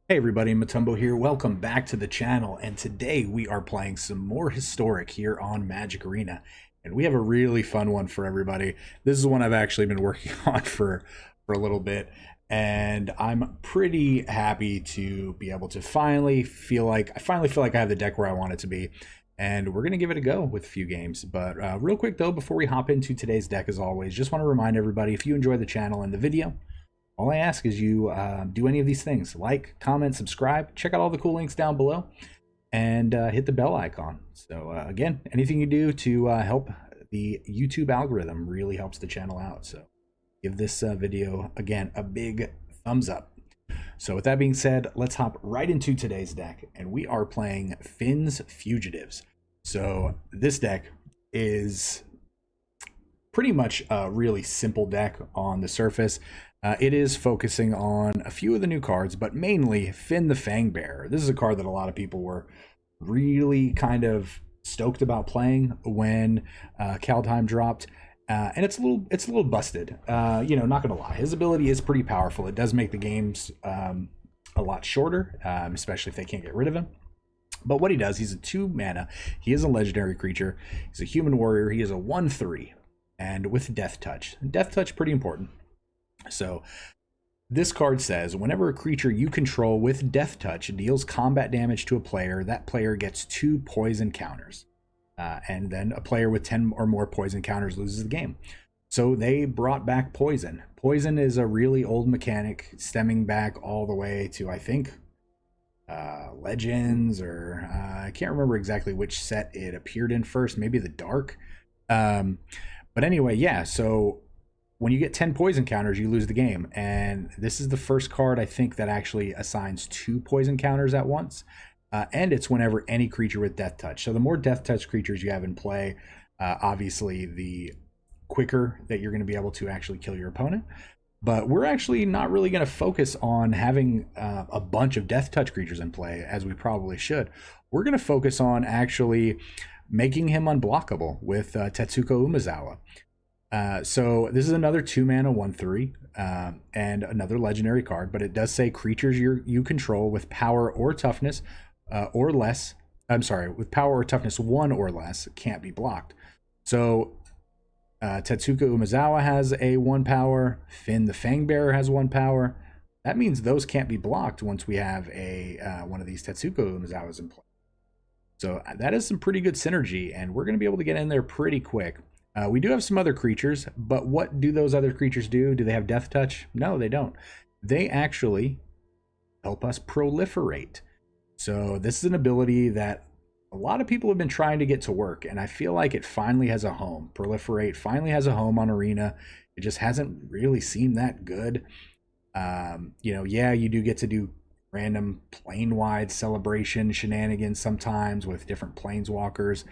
Hey everybody, Matumbo here. Welcome back to the channel, and today we are playing some more Historic here on Magic Arena, and we have a really fun one for everybody. This is one I've actually been working on for a little bit, and I'm pretty happy to be able to finally feel like I have the deck where I want it to be, and we're gonna give it a go with a few games. But real quick though, before we hop into today's deck, as always, just want to remind everybody, if you enjoy the channel and the video, all I ask is you do any of these things: like, comment, subscribe, check out all the cool links down below, and hit the bell icon. So again, anything you do to help the YouTube algorithm really helps the channel out. So give this video, again, a big thumbs up. So with that being said, let's hop right into today's deck, and we are playing Fynn's Fugitives. So this deck is pretty much a really simple deck on the surface. It is focusing on a few of the new cards, but mainly Fynn the Fangbearer. This is a card that a lot of people were really kind of stoked about playing when Kaldheim dropped, and it's a little busted. Not gonna lie, his ability is pretty powerful. It does make the games a lot shorter, especially if they can't get rid of him. But what he does, he's a 2 mana. He is a legendary creature. He's a human warrior. He is a 1/3, and with Deathtouch. Deathtouch, pretty important. So this card says, whenever a creature you control with Deathtouch deals combat damage to a player, that player gets 2 poison counters. And then a player with 10 or more poison counters loses the game. So they brought back poison. Poison is a really old mechanic, stemming back all the way to, I think, Legends, or I can't remember exactly which set it appeared in first, maybe the Dark. But anyway, yeah, so when you get 10 poison counters, you lose the game. And this is the first card, I think, that actually assigns 2 poison counters at once. And it's whenever any creature with Deathtouch. So the more Deathtouch creatures you have in play, obviously the quicker that you're going to be able to actually kill your opponent. But we're actually not really going to focus on having a bunch of Deathtouch creatures in play, as we probably should. We're going to focus on actually making him unblockable with Tetsuko Umezawa. So this is another 2 mana 1/3 and another legendary card, but it does say creatures you control with power or toughness or less. I'm sorry, with power or toughness 1 or less can't be blocked. So Tetsuko Umezawa has a 1 power. Fynn the Fangbearer has 1 power. That means those can't be blocked once we have a one of these Tetsuko Umezawas in play. So that is some pretty good synergy, and we're going to be able to get in there pretty quick. We do have some other creatures, but what do those other creatures do? Do they have Deathtouch? No, they don't. They actually help us proliferate. So this is an ability that a lot of people have been trying to get to work, and I feel like it finally has a home. Proliferate finally has a home on Arena. It just hasn't really seemed that good. Yeah, you do get to do random plane-wide celebration shenanigans sometimes with different planeswalkers.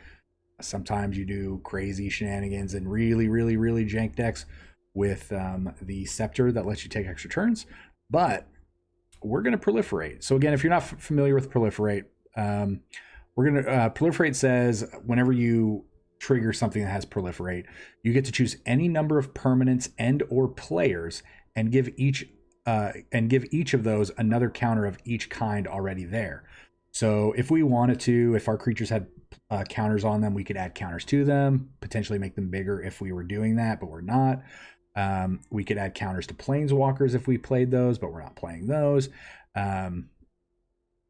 Sometimes you do crazy shenanigans and really jank decks with the Scepter that lets you take extra turns. But we're going to proliferate. So again, if you're not familiar with proliferate, we're going to proliferate says whenever you trigger something that has proliferate, you get to choose any number of permanents and or players and give each of those another counter of each kind already there. So if we wanted to, if our creatures had counters on them, we could add counters to them, potentially make them bigger if we were doing that, but we're not. We could add counters to planeswalkers if we played those, but we're not playing those.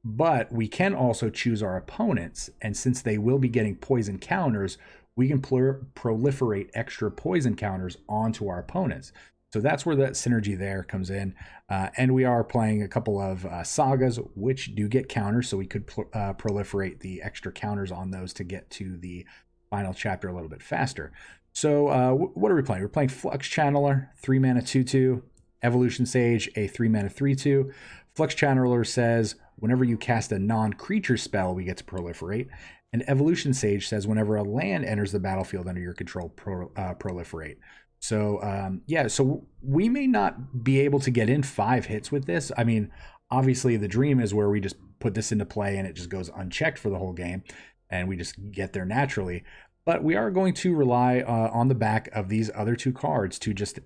But we can also choose our opponents, and since they will be getting poison counters, we can proliferate extra poison counters onto our opponents. So that's where that synergy there comes in. And we are playing a couple of sagas, which do get counters, so we could proliferate the extra counters on those to get to the final chapter a little bit faster. So what are we playing? We're playing Flux Channeler, 3 mana 2/2. Evolution Sage, a 3 mana 3/2. Flux Channeler says, whenever you cast a non-creature spell, we get to proliferate. And Evolution Sage says, whenever a land enters the battlefield under your control, proliferate. So yeah, so we may not be able to get in 5 hits with this. I mean, obviously the dream is where we just put this into play and it just goes unchecked for the whole game and we just get there naturally. But we are going to rely on the back of these other 2 cards to just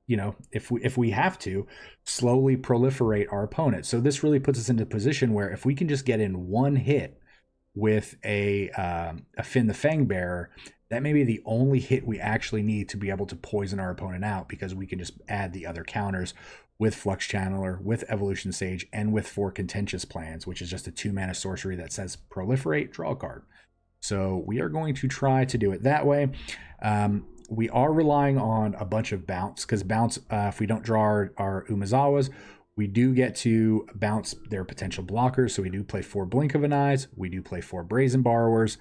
you know, if we have to, slowly proliferate our opponent. So this really puts us into a position where if we can just get in one hit with a Fynn the Fangbearer, that may be the only hit we actually need to be able to poison our opponent out, because we can just add the other counters with Flux Channeler, with Evolution Sage, and with 4 Contentious Plans, which is just a 2-mana sorcery that says Proliferate, draw a card. So we are going to try to do it that way. We are relying on a bunch of bounce, because bounce, if we don't draw our Umezawas, we do get to bounce their potential blockers. So we do play 4 Blink of an Eyes. We do play 4 Brazen Borrowers.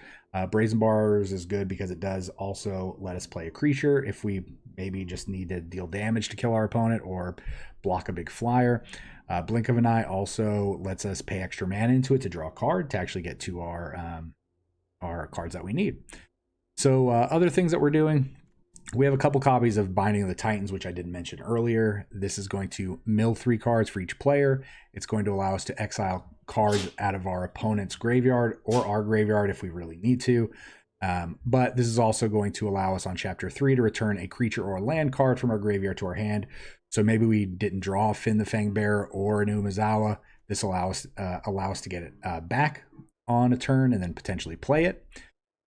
Brazen Borrowers is good because it does also let us play a creature if we maybe just need to deal damage to kill our opponent or block a big flyer. Blink of an Eye also lets us pay extra mana into it to draw a card to actually get to our cards that we need. So other things that we're doing, we have a couple copies of Binding of the Titans, which I did mention earlier. This is going to mill 3 cards for each player. It's going to allow us to exile cards out of our opponent's graveyard or our graveyard if we really need to. But this is also going to allow us on Chapter 3 to return a creature or a land card from our graveyard to our hand. So maybe we didn't draw Fynn the Fangbearer or an Umezawa. This allow us to get it back on a turn and then potentially play it.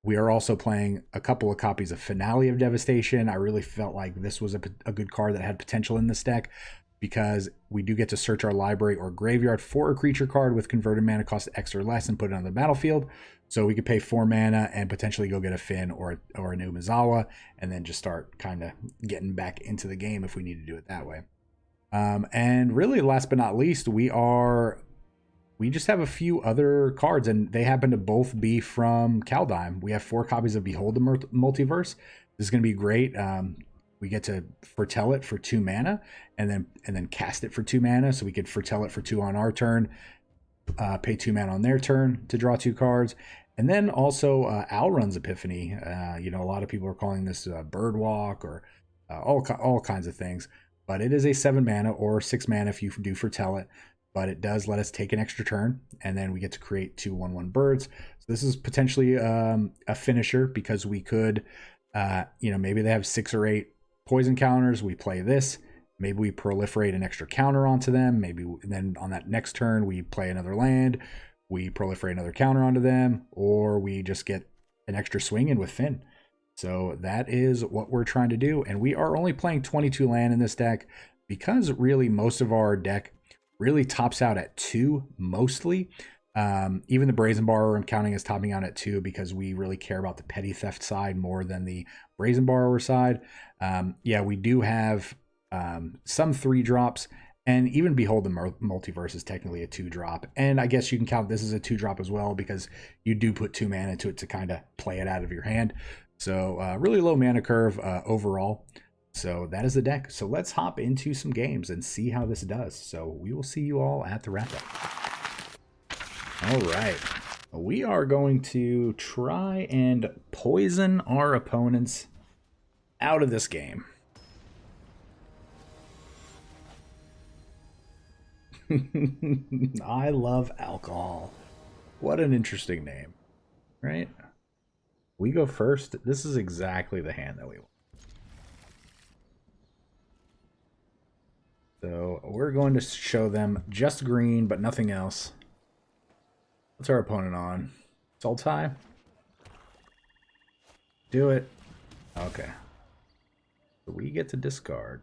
We are also playing a couple of copies of Finale of Devastation. I really felt like this was a good card that had potential in this deck, because we do get to search our library or graveyard for a creature card with converted mana cost X or less and put it on the battlefield. So we could pay 4 mana and potentially go get a Fynn or an Umezawa, and then just start kind of getting back into the game if we need to do it that way. And really, last but not least, we just have a few other cards, and they happen to both be from Kaldheim. We have 4 copies of Behold the Multiverse. This is going to be great. We get to foretell it for 2 mana, and then cast it for 2 mana. So we could foretell it for 2 on our turn, pay 2 mana on their turn to draw 2 cards. And then also Alrund's Epiphany. You know, a lot of people are calling this Birdwalk or all kinds of things. But it is a 7 mana or 6 mana if you do foretell it. But it does let us take an extra turn, and then we get to create 2 1/1 birds. So this is potentially a finisher, because we could, you know, maybe they have 6 or 8 poison counters. We play this. Maybe we proliferate an extra counter onto them. Maybe then on that next turn we play another land. We proliferate another counter onto them, or we just get an extra swing in with Fynn. So that is what we're trying to do, and we are only playing 22 land in this deck, because really most of our deck really tops out at 2 mostly. Even the Brazen Borrower I'm counting as topping out at 2, because we really care about the petty theft side more than the Brazen Borrower side. Yeah, we do have some 3 drops, and even Behold the Multiverse is technically a 2 drop. And I guess you can count this as a 2 drop as well, because you do put 2 mana into it to kind of play it out of your hand. So really low mana curve overall. So that is the deck. So let's hop into some games and see how this does. So we will see you all at the wrap up. All right. We are going to try and poison our opponents out of this game. I love alcohol. What an interesting name, right? We go first. This is exactly the hand that we want. So we're going to show them just green, but nothing else. What's our opponent on? Sultai? Do it. Okay. So we get to discard.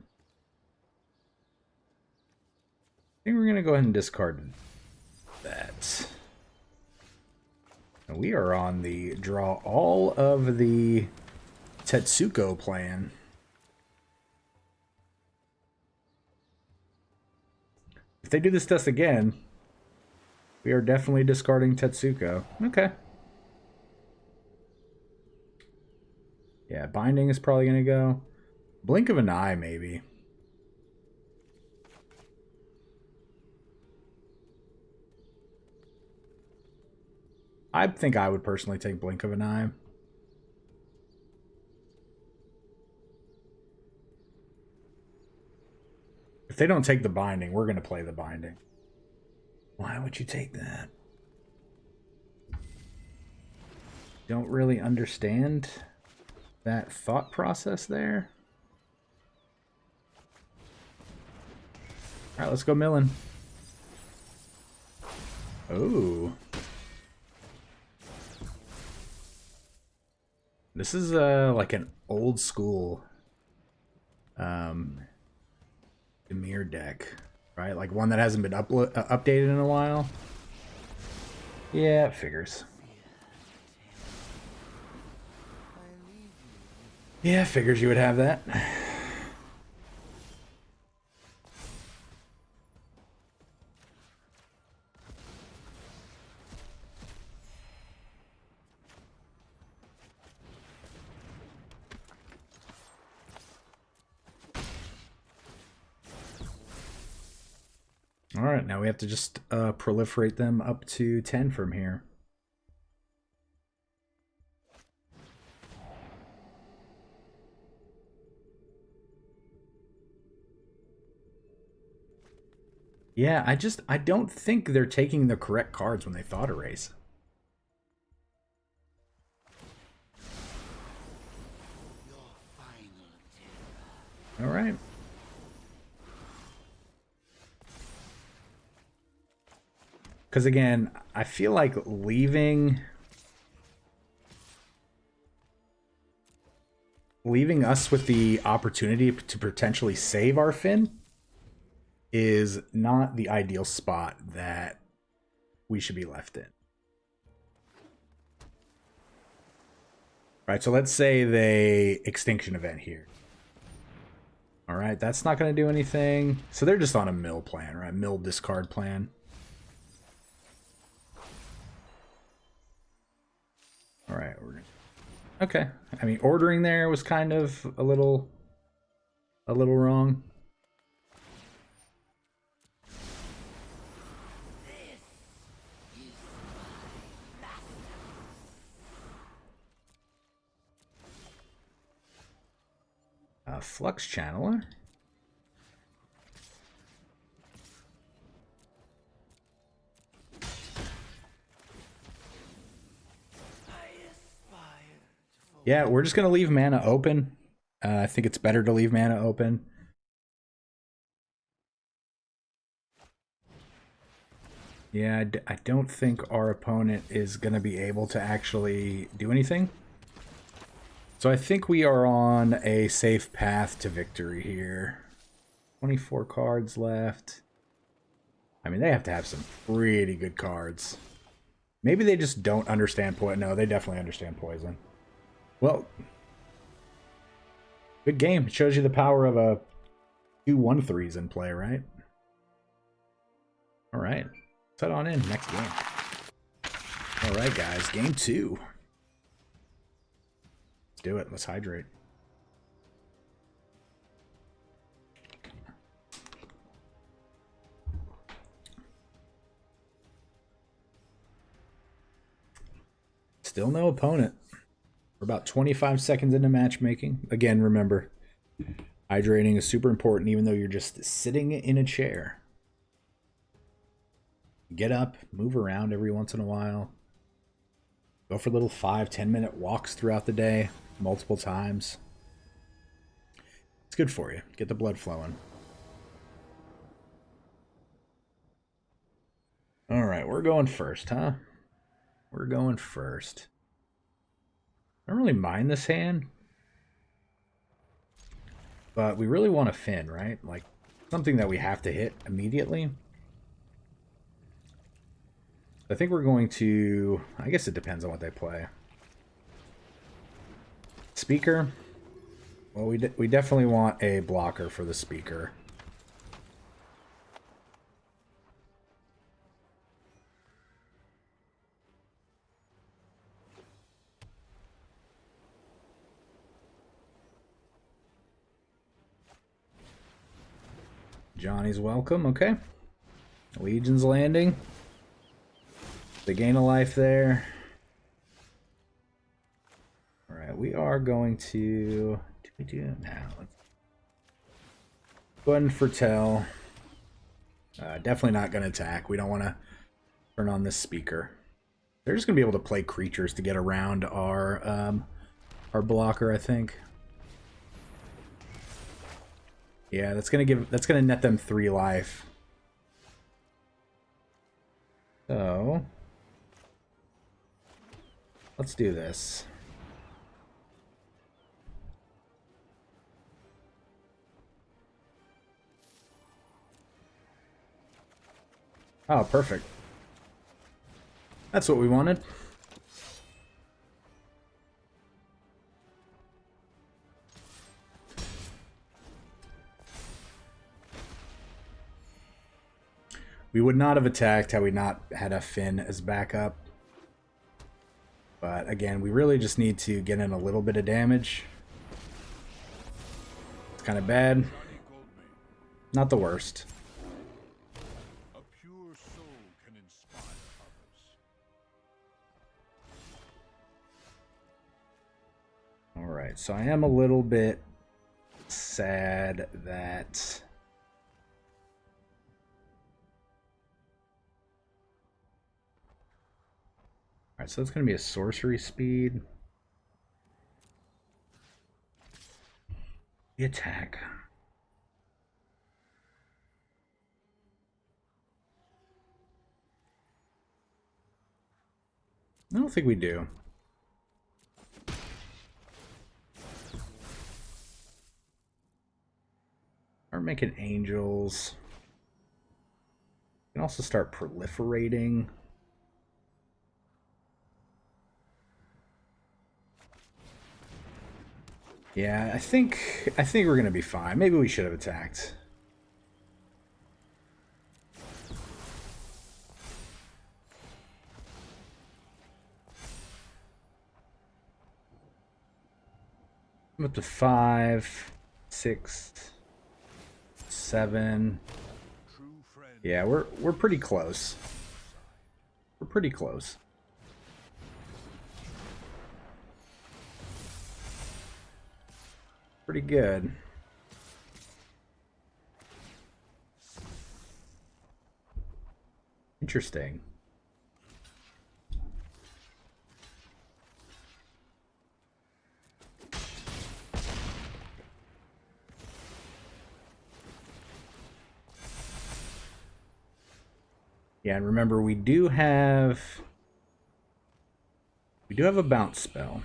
I think we're going to go ahead and discard that. And we are on the draw all of the Tetsuko plan. If they do this to us again, we are definitely discarding Tetsuko. Okay. Yeah, Binding is probably going to go. Blink of an Eye, maybe. I think I would personally take Blink of an Eye. If they don't take the Binding, we're going to play the Binding. Why would you take that? Don't really understand that thought process there. Alright, let's go milling. Oh. This is like an old school Demir deck, right? Like one that hasn't been updated in a while. Yeah, it figures. Yeah, figures you would have that. All right, now we have to just proliferate them up to 10 from here. Yeah, I don't think they're taking the correct cards when they thought erase. All right. Because again, I feel like leaving us with the opportunity to potentially save our Fynn is not the ideal spot that we should be left in. Right, so let's say they extinction event here. All right, that's not going to do anything. So they're just on a mill plan, right? Mill discard plan. All right, we're gonna... Okay. I mean, ordering there was kind of a little wrong. Flux Channeler. Yeah, we're just going to leave mana open. I think it's better to leave mana open. Yeah, I don't think our opponent is going to be able to actually do anything. So I think we are on a safe path to victory here. 24 cards left. I mean, they have to have some pretty good cards. Maybe they just don't understand poison. No, they definitely understand poison. Well, good game. It shows you the power of a 2-1-3s in play, right? All right. Let's head on in. Next game. All right, guys. Game 2. Let's do it. Let's hydrate. Still no opponent. We're about 25 seconds into matchmaking. Again, remember, hydrating is super important even though you're just sitting in a chair. Get up, move around every once in a while. Go for little 5-10 minute walks throughout the day, multiple times. It's good for you. Get the blood flowing. All right, we're going first, huh? We're going first. I don't really mind this hand, but we really want a Fynn, right? Like something that we have to hit immediately. I think we're going to... I guess it depends on what they play. Speaker. Well, we definitely want a blocker for the speaker. Johnny's welcome. Okay. Legion's landing. They gain a life there. All right, we are going to... What do we do now? Let's go ahead and foretell. Definitely not going to attack. We don't want to turn on this speaker. They're just going to be able to play creatures to get around our blocker, I think. Yeah, that's gonna net them 3 life. So let's do this. Oh, perfect. That's what we wanted. We would not have attacked had we not had a Fynn as backup. But again, we really just need to get in a little bit of damage. It's kind of bad. Not the worst. A pure soul can inspire others. Alright, so I am a little bit sad that... Alright, so that's going to be a sorcery speed. The attack. I don't think we do. Start making angels. We can also start proliferating. Yeah, I think we're gonna be fine. Maybe we should have attacked. I'm up to 5, 6, 7. Yeah, we're pretty close. We're pretty close. Pretty good. Interesting. Yeah, and remember we do have a bounce spell.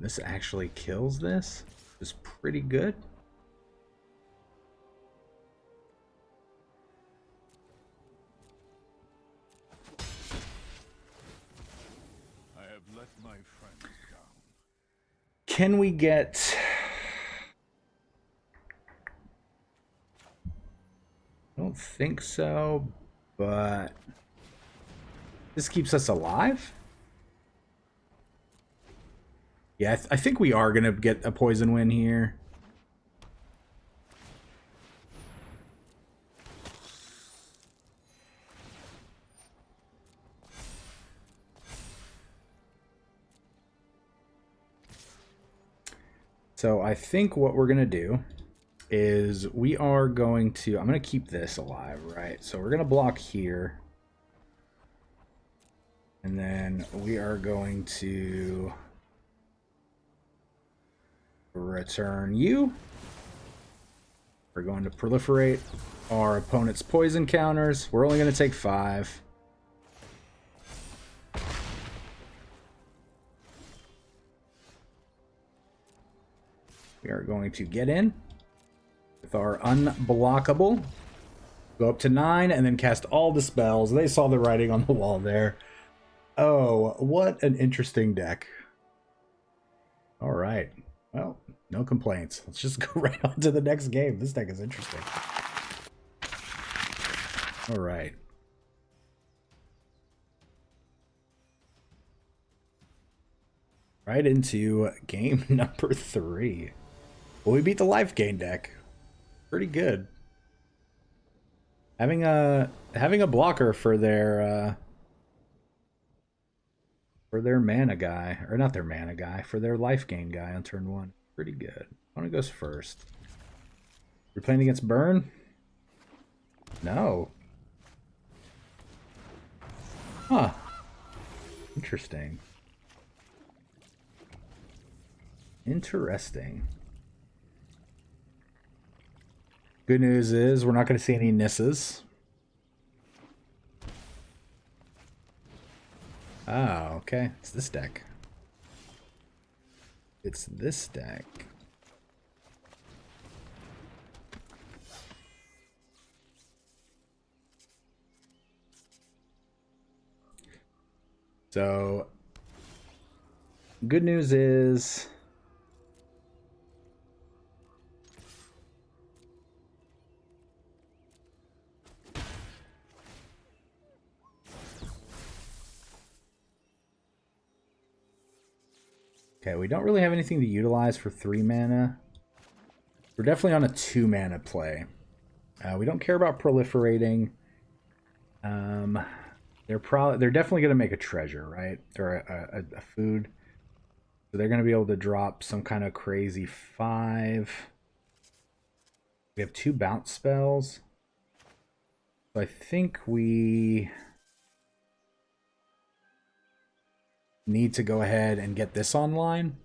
This actually kills this. It's pretty good. I have let my friends down. Can we get... I don't think so, but this keeps us alive? Yeah, I think we are going to get a poison win here. So I think what we're going to do is we are going to... I'm going to keep this alive, right? So we're going to block here. And then we are going to... return you. We're going to proliferate our opponent's poison counters. We're only going to take 5. We are going to get in with our Unblockable. Go up to 9 and then cast all the spells. They saw the writing on the wall there. Oh, what an interesting deck. All right. Well, no complaints. Let's just go right on to the next game. This deck is interesting. All right. Right into game number 3. Well, we beat the life gain deck. Pretty good. Having a blocker for their mana guy, or not their mana guy, for their life gain guy on turn 1. Pretty good. Opponent goes first. We're playing against Burn? No. Huh. Interesting. Interesting. Good news is we're not going to see any Nisses. Oh, okay. It's this deck. It's this deck. So, good news is okay, we don't really have anything to utilize for 3 mana. We're definitely on a 2 mana play. We don't care about proliferating. They're definitely going to make a treasure, right? Or a food. So they're going to be able to drop some kind of crazy 5. We have 2 bounce spells. So I think we need to go ahead and get this online.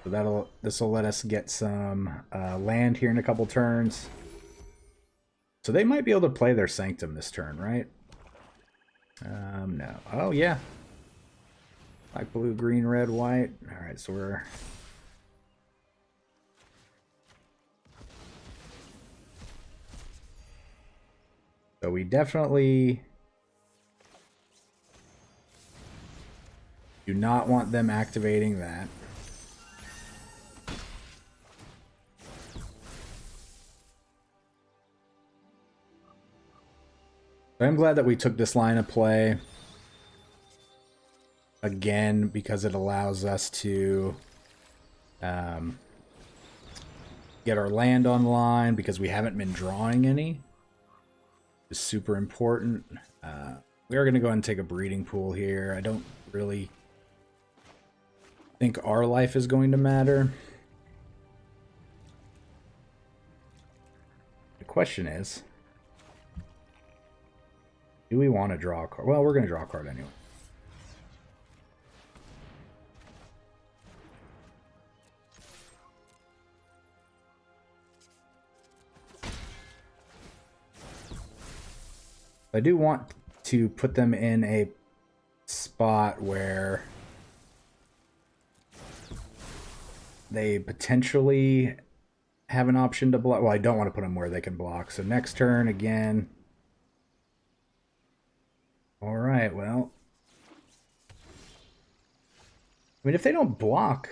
So this will let us get some land here in a couple turns. So they might be able to play their Sanctum this turn, right? No. Oh yeah. Black, blue, green, red, white. All right, so we're so we definitely do not want them activating that. I'm glad that we took this line of play again because it allows us to get our land online because we haven't been drawing any. It's super important. We are going to go ahead and take a breeding pool here. I don't really think our life is going to matter. The question is, do we want to draw a card? Well, we're going to draw a card anyway. I do want to put them in a spot where they potentially have an option to block. Well, I don't want to put them where they can block. So next turn again. All right, well. I mean, if they don't block,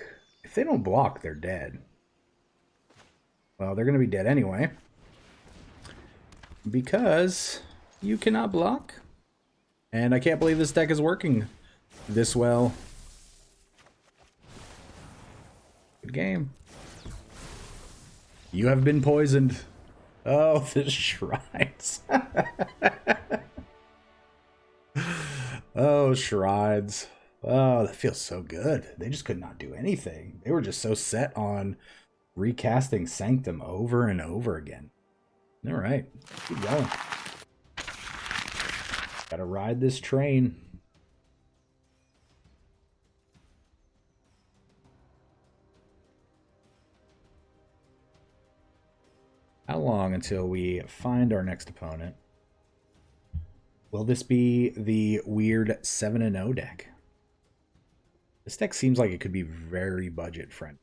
they're dead. Well, they're going to be dead anyway. Because you cannot block. And I can't believe this deck is working this well. Good game. You have been poisoned. Oh, the shrines. Oh, shrines. Oh, that feels so good. They just could not do anything. They were just so set on recasting Sanctum over and over again. All right, keep going. Gotta ride this train. How long until we find our next opponent? Will this be the weird 7-0 deck? This deck seems like it could be very budget friendly.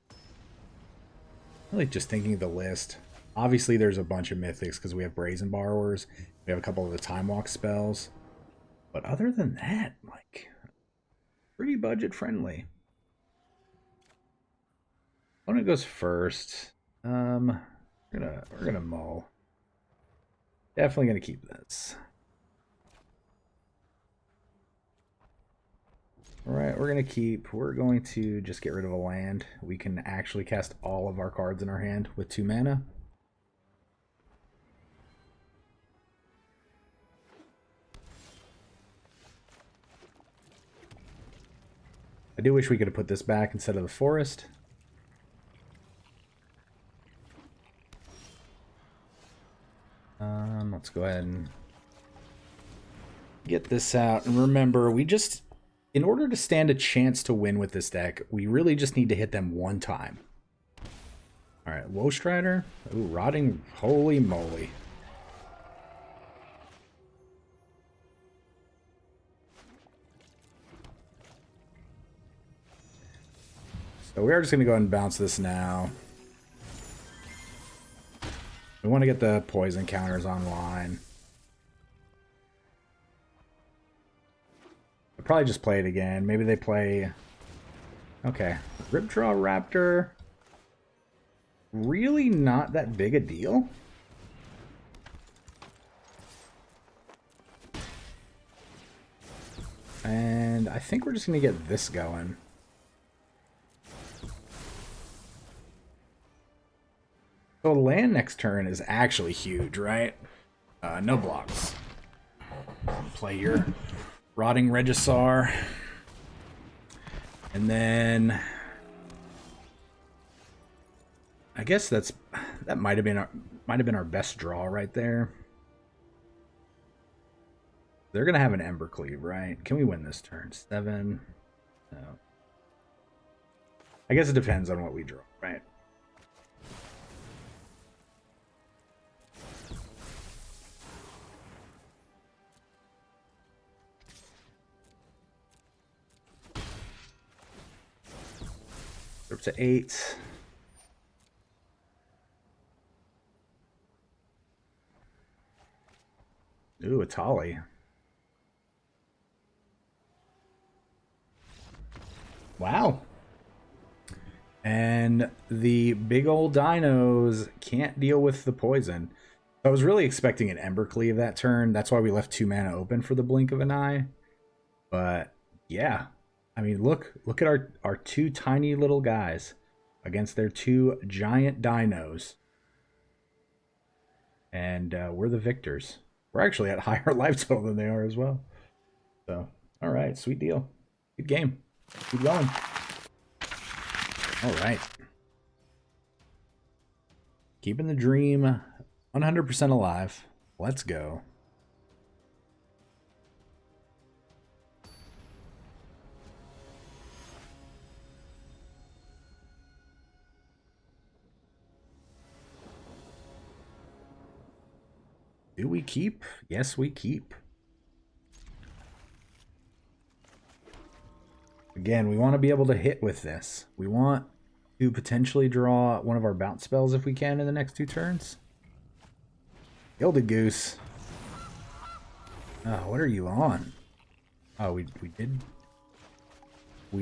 Really just thinking of the list. Obviously there's a bunch of mythics because we have Brazen Borrowers. We have a couple of the Time Walk spells. But other than that, like, pretty budget friendly. Opponent goes first. We're gonna mull. Definitely gonna keep this. Alright, we're going to just get rid of a land. We can actually cast all of our cards in our hand with 2 mana. I do wish we could have put this back instead of the forest. let's go ahead and get this out. And remember, in order to stand a chance to win with this deck, we really just need to hit them one time. All right, Woe Strider. Ooh, Rotting. Holy moly. So we are just going to go ahead and bounce this now. We want to get the poison counters online. I'll probably just play it again. Maybe they play... Okay. Ripdraw Raptor. Really not that big a deal? And I think we're just going to get this going. So land next turn is actually huge, right? No blocks. Play your Rotting Regisaur. And then I guess that might have been our best draw right there. They're gonna have an Embercleave, right? Can we win this turn? 7. No. I guess it depends on what we draw, right? Up to 8. Ooh, a Tolly. Wow. And the big old dinos can't deal with the poison. I was really expecting an Embercleave that turn. That's why we left 2 mana open for the blink of an eye. But yeah. I mean, look at our 2 tiny little guys against their 2 giant dinos. And we're the victors. We're actually at higher life total than they are as well. So, all right, sweet deal. Good game. Keep going. All right. Keeping the dream 100% alive. Let's go. Do we keep? Yes, we keep. Again, we want to be able to hit with this. We want to potentially draw one of our bounce spells if we can in the next 2 turns. Gilded Goose. Oh, what are you on? Oh, we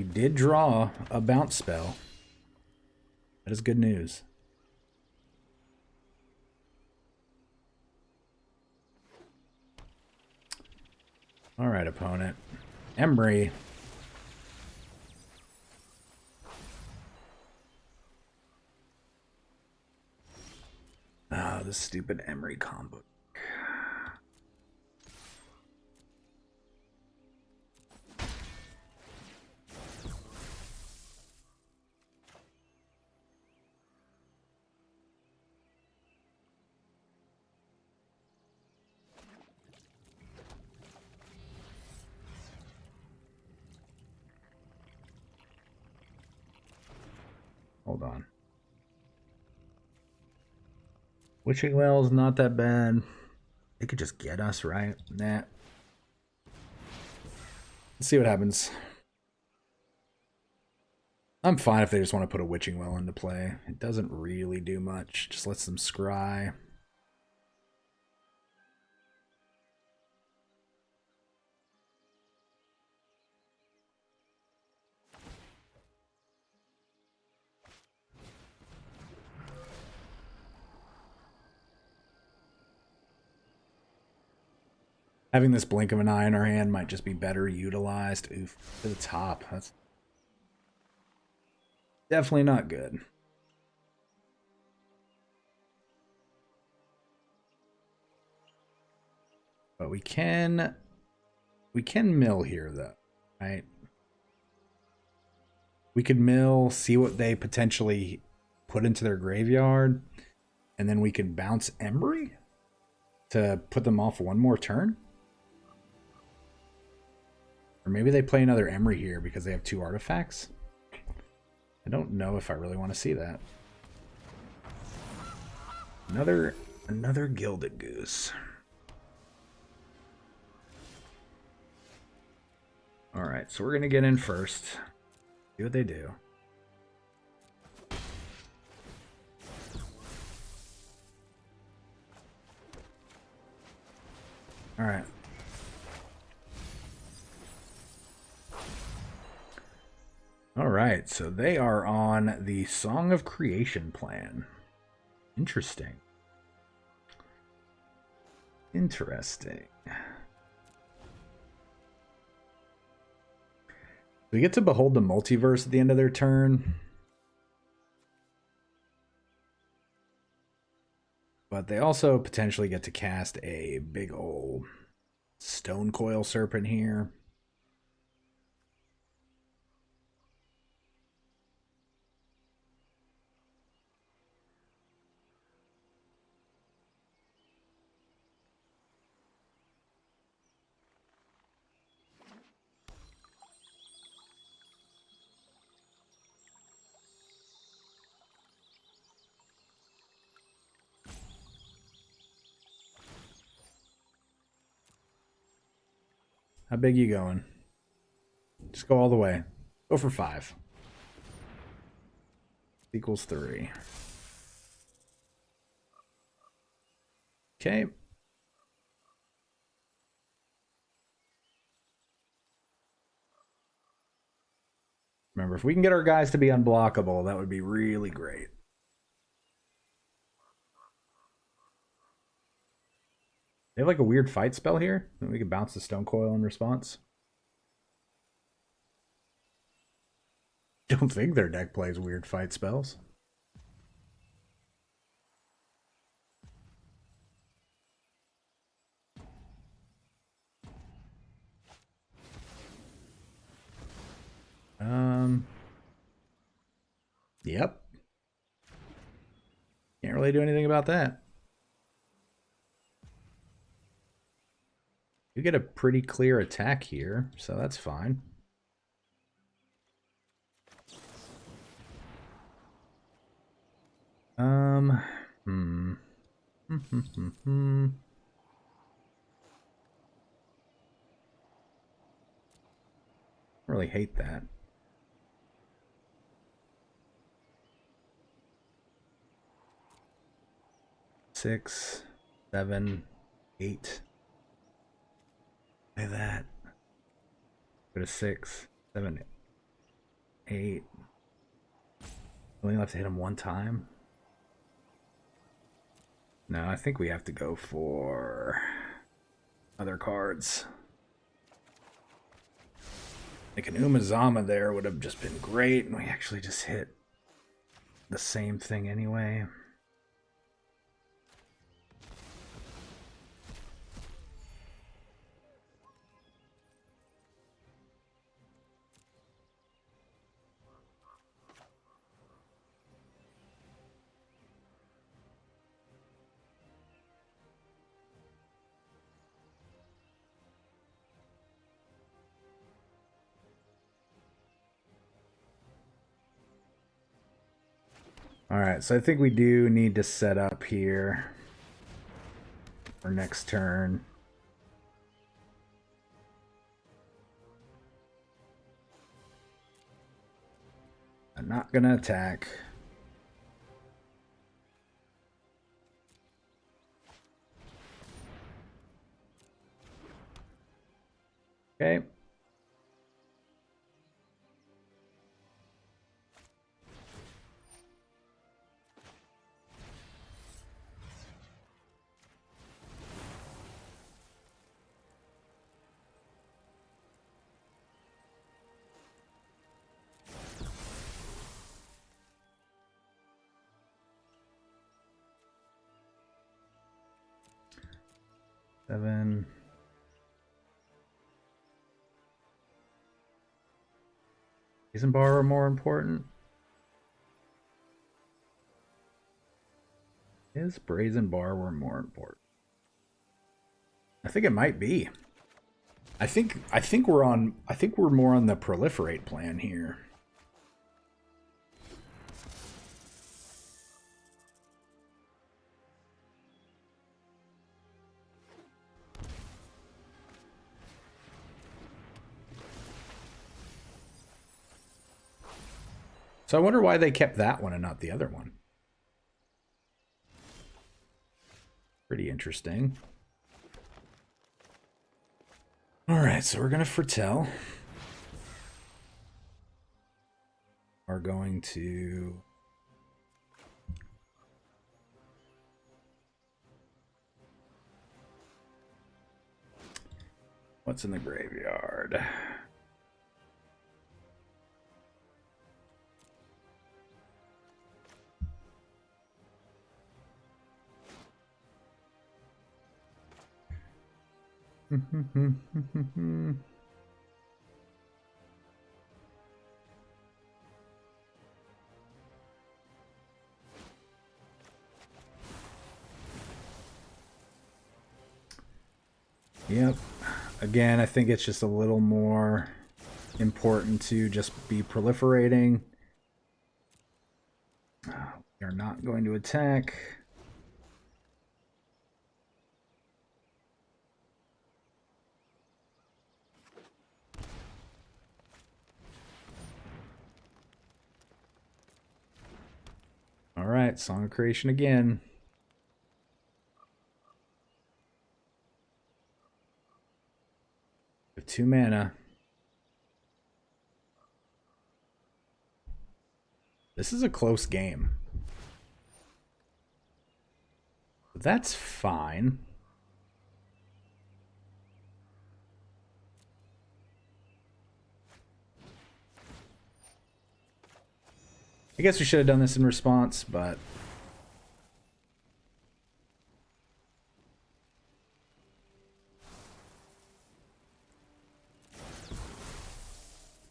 did draw a bounce spell. That is good news. All right, opponent. Emery. Ah, this stupid Emery combo. Hold on. Witching Well's not that bad. They could just get us, right? Nah. Let's see what happens. I'm fine if they just want to put a Witching Well into play. It doesn't really do much. Just lets them scry. Having this blink of an eye in our hand might just be better utilized. Oof, to the top. That's definitely not good. But we can mill here though, right? We could mill, see what they potentially put into their graveyard, and then we can bounce Embry to put them off one more turn? Or maybe they play another Emery here because they have 2 artifacts? I don't know if I really want to see that. Another Gilded Goose. Alright, so we're going to get in first. See what they do. Alright. Alright, so they are on the Song of Creation plan. Interesting. Interesting. We get to behold the multiverse at the end of their turn. But they also potentially get to cast a big old Stone Coil Serpent here. How big you going? Just go all the way. Go for 5. Equals 3. Okay. Remember, if we can get our guys to be unblockable, that would be really great. They have like a weird fight spell here. We can bounce the Stone Coil in response. Don't think their deck plays weird fight spells. Yep. Can't really do anything about that. You get a pretty clear attack here, so that's fine. Really hate that. Six, 7, 8. Play that. Go to 6, 7, 8. Only have to hit him one time. No, I think we have to go for other cards. Like an Umezawa there would have just been great, and we actually just hit the same thing anyway. Alright, so I think we do need to set up here for next turn. I'm not gonna attack. Okay. Seven. Brazen Bar are more important. Is Brazen Bar were more important? I think it might be. I think we're more on the Proliferate plan here. So I wonder why they kept that one and not the other one. Pretty interesting. Alright, so we're going to foretell. Are going to... What's in the graveyard? Yep. Again, I think it's just a little more important to just be proliferating. We are not going to attack. All right, Song of Creation again. We have 2 mana. This is a close game. That's fine. I guess we should have done this in response, but...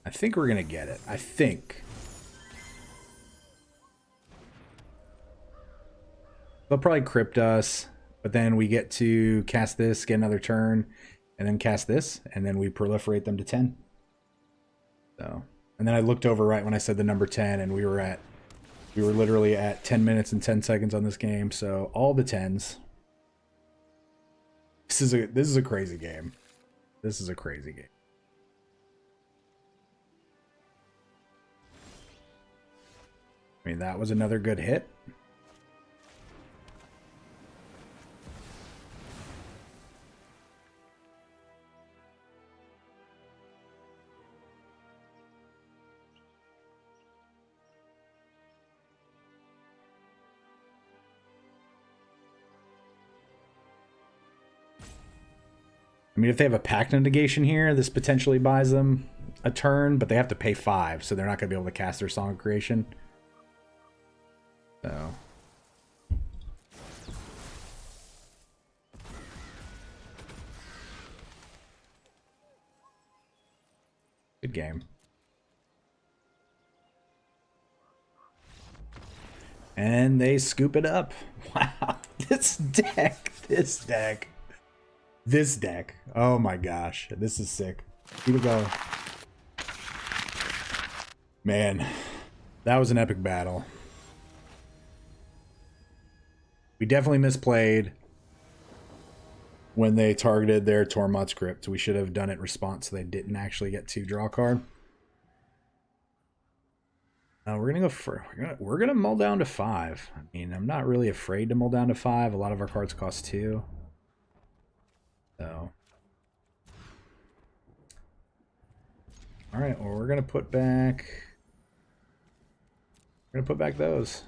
I think we're going to get it. I think. They'll probably crypt us, but then we get to cast this, get another turn, and then cast this, and then we proliferate them to 10. So... And then I looked over right when I said the number 10, and we were literally at 10 minutes and 10 seconds on this game. So all the 10s. This is a crazy game. This is a crazy game. I mean, that was another good hit. I mean, if they have a Pact of Negation here, this potentially buys them a turn, but they have to pay 5, so they're not going to be able to cast their Song of Creation. So... Good game. And they scoop it up. Wow, this deck. Oh my gosh, this is sick. Keep it going. Man, that was an epic battle. We definitely misplayed when they targeted their Tormod's Crypt. We should have done it in response so they didn't actually get to draw a card. We're gonna go for we're gonna mull down to 5. I mean, I'm not really afraid to mull down to 5. A lot of our cards cost 2. So, all right. Well, we're gonna put back. We're gonna put back those.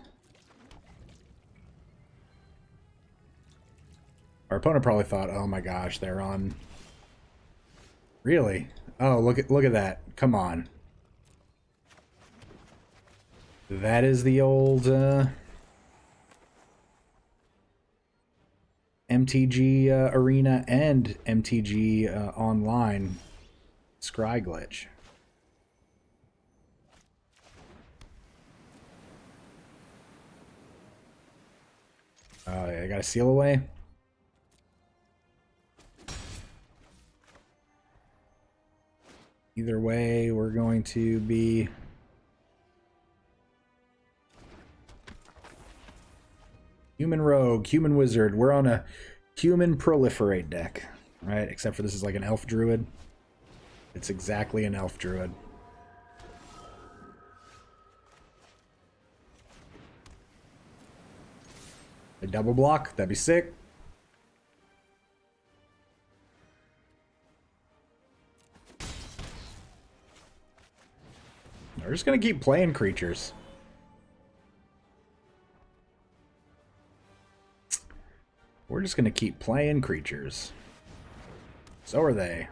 Our opponent probably thought, "Oh my gosh, they're on." Really? Oh, look at that! Come on. That is the old MTG Arena and MTG Online Scry glitch. Oh, yeah, I got a seal away. Either way, we're going to be... Human Rogue, Human Wizard. We're on a Human Proliferate deck, right? Except for this is like an Elf Druid. It's exactly an Elf Druid. A double block, that'd be sick. We're just gonna keep playing creatures. We're just gonna keep playing creatures. So are they.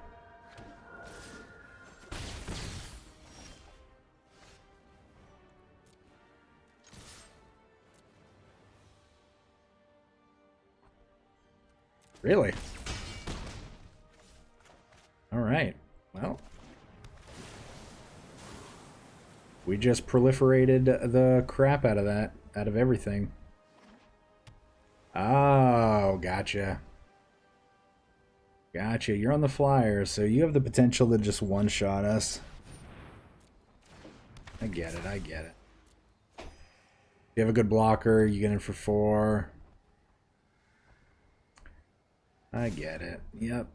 Really? All right. Well, we just proliferated the crap out of that, out of everything. Oh, gotcha. Gotcha. You're on the flyer, so you have the potential to just one-shot us. I get it. I get it. You have a good blocker. You get in for 4. I get it. Yep.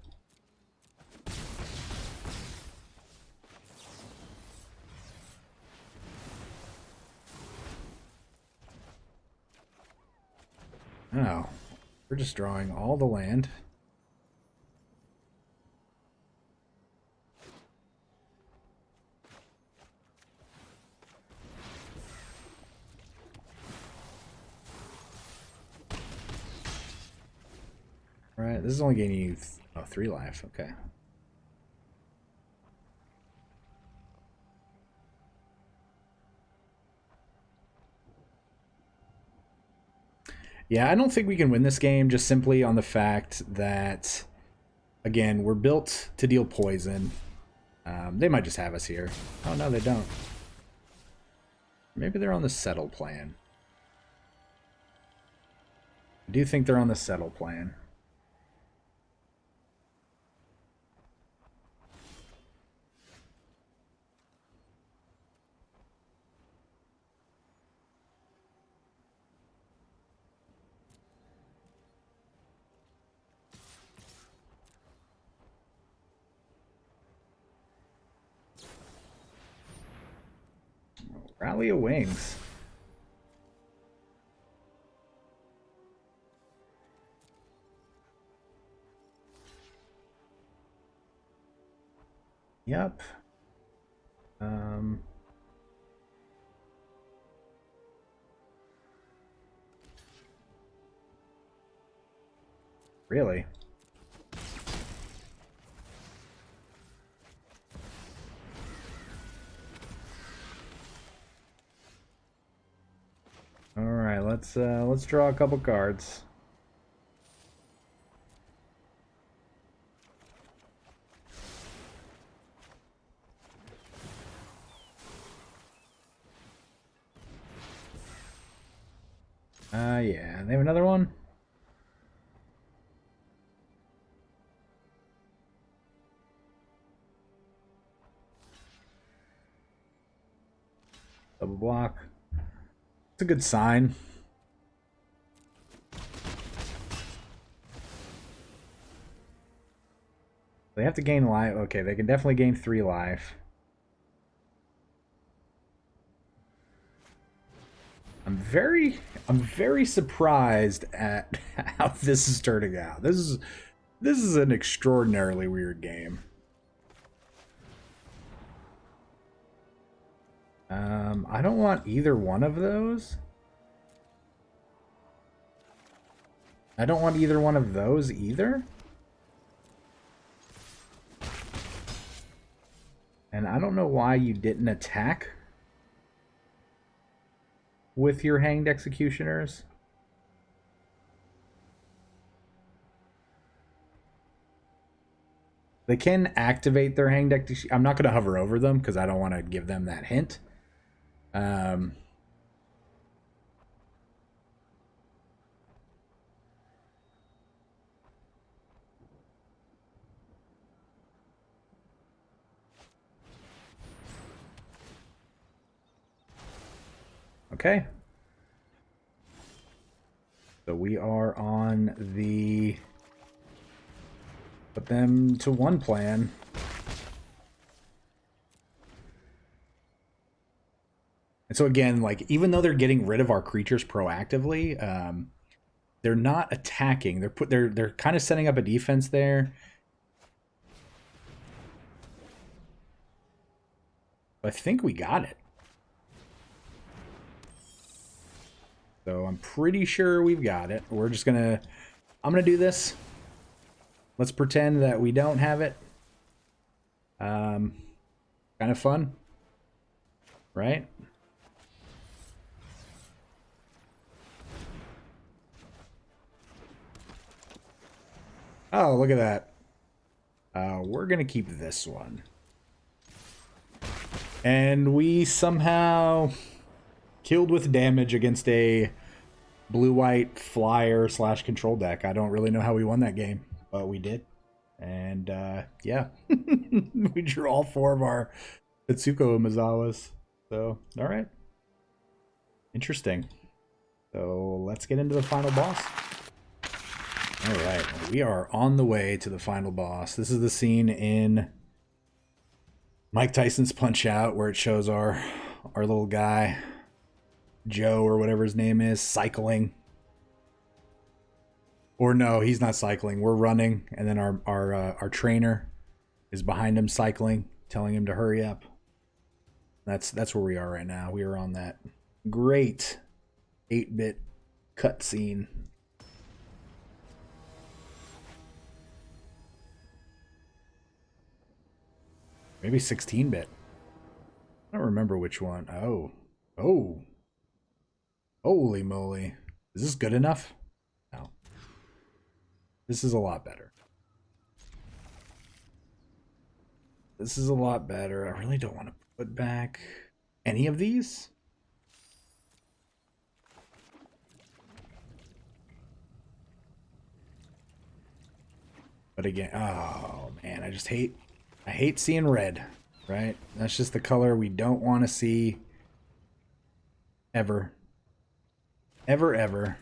Oh, we're just drawing all the land. Right, this is only gaining you 3 life. Okay. Yeah, I don't think we can win this game just simply on the fact that, again, we're built to deal poison. They might just have us here. Oh, no, they don't. Maybe they're on the settle plan. I do think they're on the settle plan. Rally of Wings. Yep. Really? All right, let's draw a couple cards. Yeah, they have another one. Double block. It's a good sign. They have to gain life. Okay, they can definitely gain 3 life. I'm very surprised at how this is turning out. This is an extraordinarily weird game. I don't want either one of those. I don't want either one of those either. And I don't know why you didn't attack with your Hanged Executioners. They can activate their Hanged Executioners. I'm not going to hover over them because I don't want to give them that hint. Okay. So we are on the put them to one plan. And so again, like, even though they're getting rid of our creatures proactively, they're not attacking. They're kind of setting up a defense there. I think we got it. So I'm pretty sure we've got it. We're just gonna... I'm gonna do this. Let's pretend that we don't have it. Kind of fun. Right? Oh, look at that. We're gonna keep this one. And we somehow killed with damage against a blue-white flyer / control deck. I don't really know how we won that game, but we did. And yeah, we drew all 4 of our Tetsuko Umezawas. So, all right. Interesting. So let's get into the final boss. All right, we are on the way to the final boss. This is the scene in Mike Tyson's Punch-Out where it shows our little guy, Joe or whatever his name is, cycling. Or no, he's not cycling. We're running, and then our trainer is behind him cycling, telling him to hurry up. That's where we are right now. We are on that great 8-bit cutscene. Maybe 16-bit. I don't remember which one. Oh. Holy moly. Is this good enough? No. This is a lot better. This is a lot better. I really don't want to put back any of these. But again, oh man, I hate seeing red, right? That's just the color we don't want to see ever. Ever.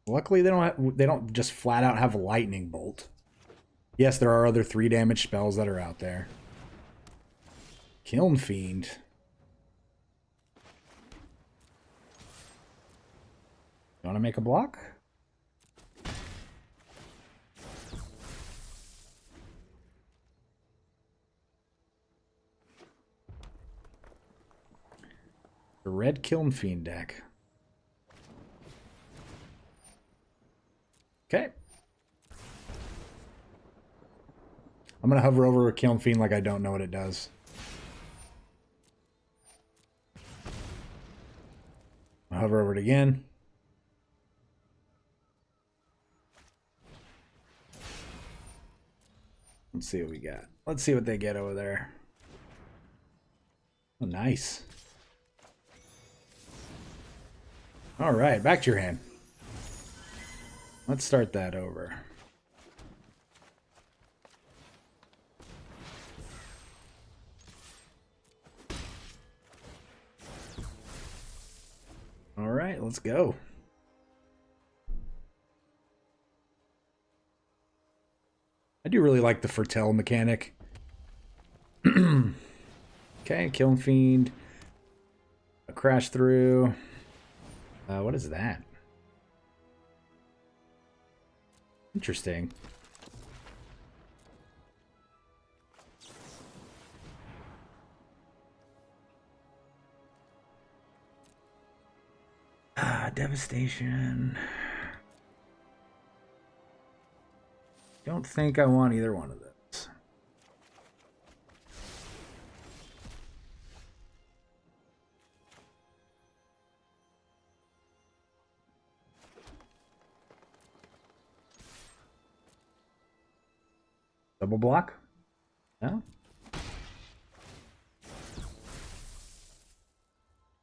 Luckily, they don't just flat out have a lightning bolt. Yes, there are other 3 damage spells that are out there. Kiln Fiend. You want to make a block? The red Kiln Fiend deck. Okay. I'm going to hover over a Kiln Fiend like I don't know what it does. I'll hover over it again. Let's see what we got. Let's see what they get over there. Oh, nice. All right, back to your hand. Let's start that over. All right, let's go. I do really like the foretell mechanic. Okay, Kiln Fiend. A crash through. What is that? Interesting. Devastation. Don't think I want either one of those. Double block? No?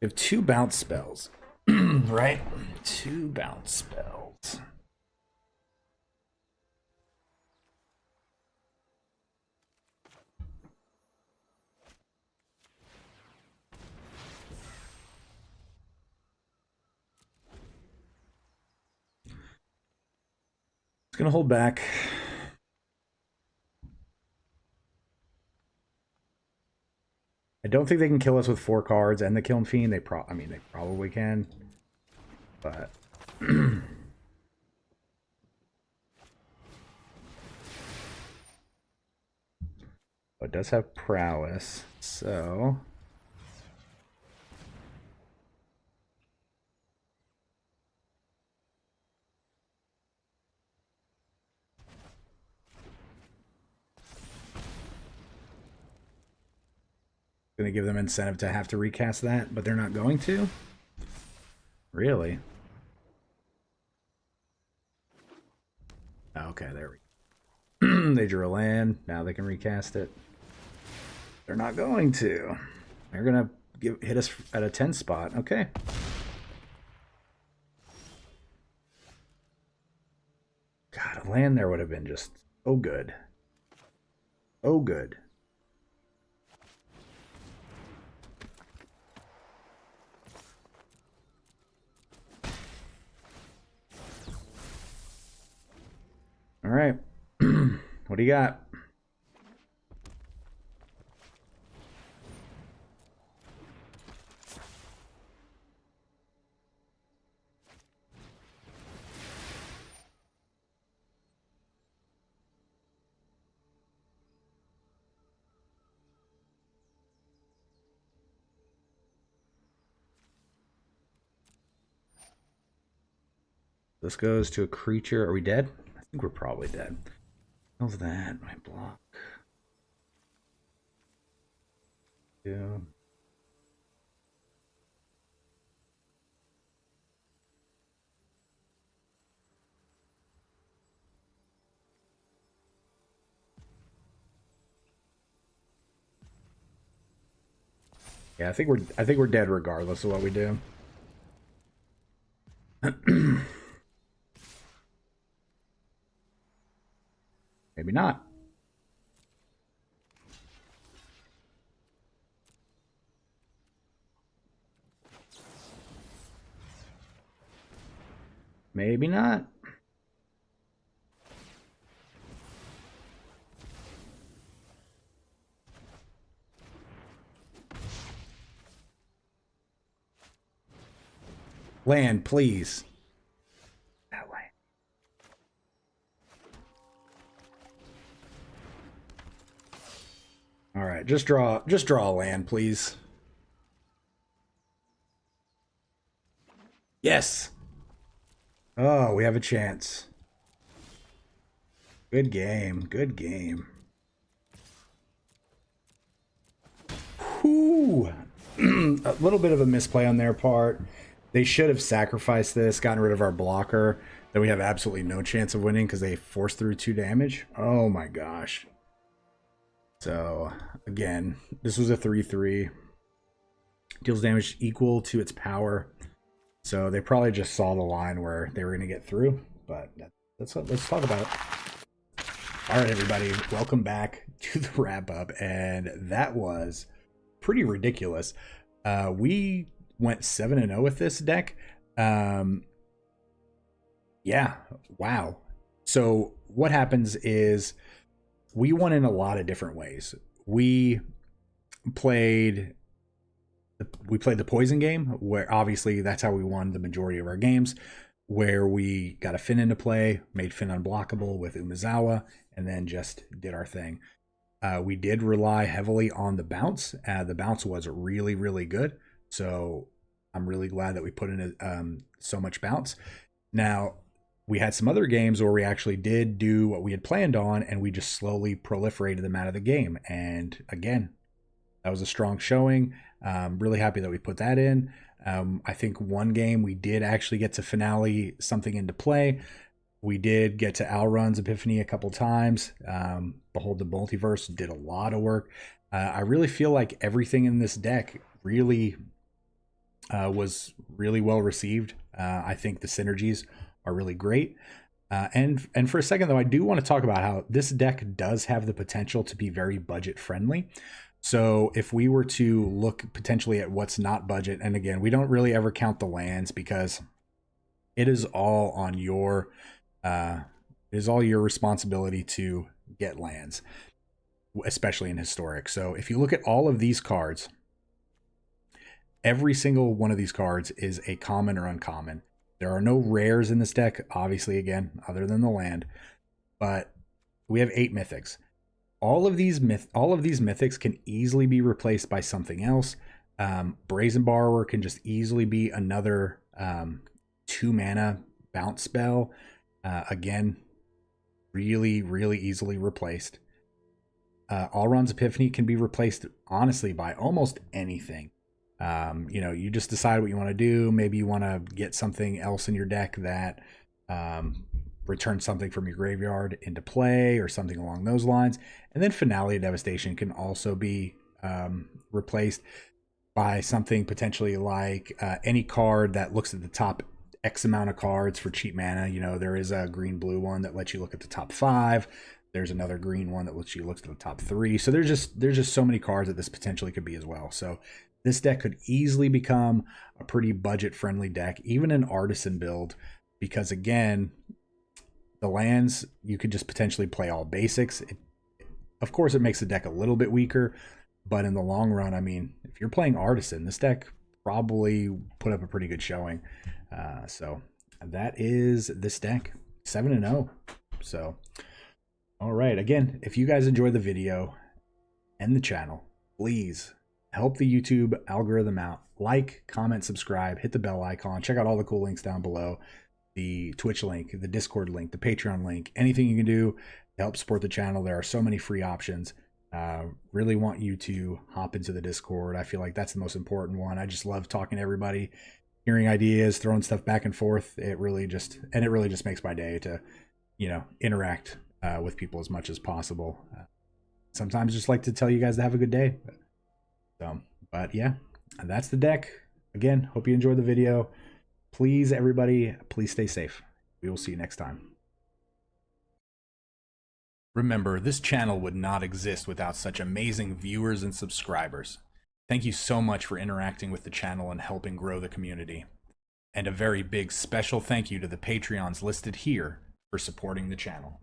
We have 2 bounce spells. Right? 2 bounce spells. gonna hold back. I don't think they can kill us with 4 cards and the Kiln Fiend. They probably can, but it does have prowess, so gonna give them incentive to have to recast that, but they're not going to. Really? Okay, there we go. They drew a land. Now they can recast it. They're not going to. They're gonna hit us at a 10 spot. Okay. God, a land there would have been just so good. Oh, good. All right. What do you got? This goes to a creature. Are we dead? I think we're probably dead. How's that? My block. Yeah. Yeah, I think we're dead regardless of what we do. Maybe not. Maybe not. Land, please. That way. All right, just draw a land, please. Yes. Oh, we have a chance. Good game. Good game. Whew. A little bit of a misplay on their part. They should have sacrificed this, gotten rid of our blocker. Then we have absolutely no chance of winning because they forced through 2 damage. Oh my gosh. So, again, this was a 3/3. Deals damage equal to its power. So they probably just saw the line where they were going to get through. But let's talk about it. All right, everybody, welcome back to the wrap-up. And that was pretty ridiculous. We went 7-0 with this deck. Yeah, wow. So what happens is we won in a lot of different ways. We played the poison game, where obviously that's how we won the majority of our games, where we got a Fynn into play, made Fynn unblockable with Umezawa, and then just did our thing. We did rely heavily on the bounce. The bounce was really, really good. So I'm really glad that we put in so much bounce. Now, we had some other games where we actually did do what we had planned on, and we just slowly proliferated them out of the game. And again, that was a strong showing. Really happy that we put that in. I think one game we did actually get to finale something into play. We did get to Alrun's Epiphany a couple times. Behold the Multiverse did a lot of work. I really feel like everything in this deck really was really well received. I think the synergies are really great. And for a second, though, I do want to talk about how this deck does have the potential to be very budget friendly. So if we were to look potentially at what's not budget, and again, we don't really ever count the lands because it is all on your It is all your responsibility to get lands, especially in Historic. So if you look at all of these cards, every single one of these cards is a common or uncommon. There are no rares in this deck, obviously, again, other than the land, but we have 8 mythics. All of these mythics can easily be replaced by something else. Brazen Borrower can just easily be another 2 mana bounce spell. Again, really, really easily replaced. Alron's Epiphany can be replaced, honestly, by almost anything. You just decide what you want to do. Maybe you want to get something else in your deck that returns something from your graveyard into play or something along those lines. And then Finale of Devastation can also be replaced by something potentially like any card that looks at the top X amount of cards for cheap mana. There is a green-blue one that lets you look at the top 5. There's another green one that lets you look at the top 3. So there's just so many cards that this potentially could be as well. So this deck could easily become a pretty budget-friendly deck, even an artisan build, because again, the lands, you could just potentially play all basics. Of course, it makes the deck a little bit weaker, but in the long run, I mean, if you're playing artisan, this deck probably put up a pretty good showing. So that is this deck, 7-0. So, all right. Again, if you guys enjoyed the video and the channel, please help the YouTube algorithm out. Like, comment, subscribe, hit the bell icon. Check out all the cool links down below. The Twitch link, the Discord link, the Patreon link, anything you can do to help support the channel. There are so many free options. Really want you to hop into the Discord. I feel like that's the most important one. I just love talking to everybody, hearing ideas, throwing stuff back and forth. It really just makes my day to, interact with people as much as possible. Sometimes just like to tell you guys to have a good day. But yeah, that's the deck. Again, hope you enjoyed the video. Please, everybody, please stay safe. We will see you next time. Remember, this channel would not exist without such amazing viewers and subscribers. Thank you so much for interacting with the channel and helping grow the community. And a very big special thank you to the Patreons listed here for supporting the channel.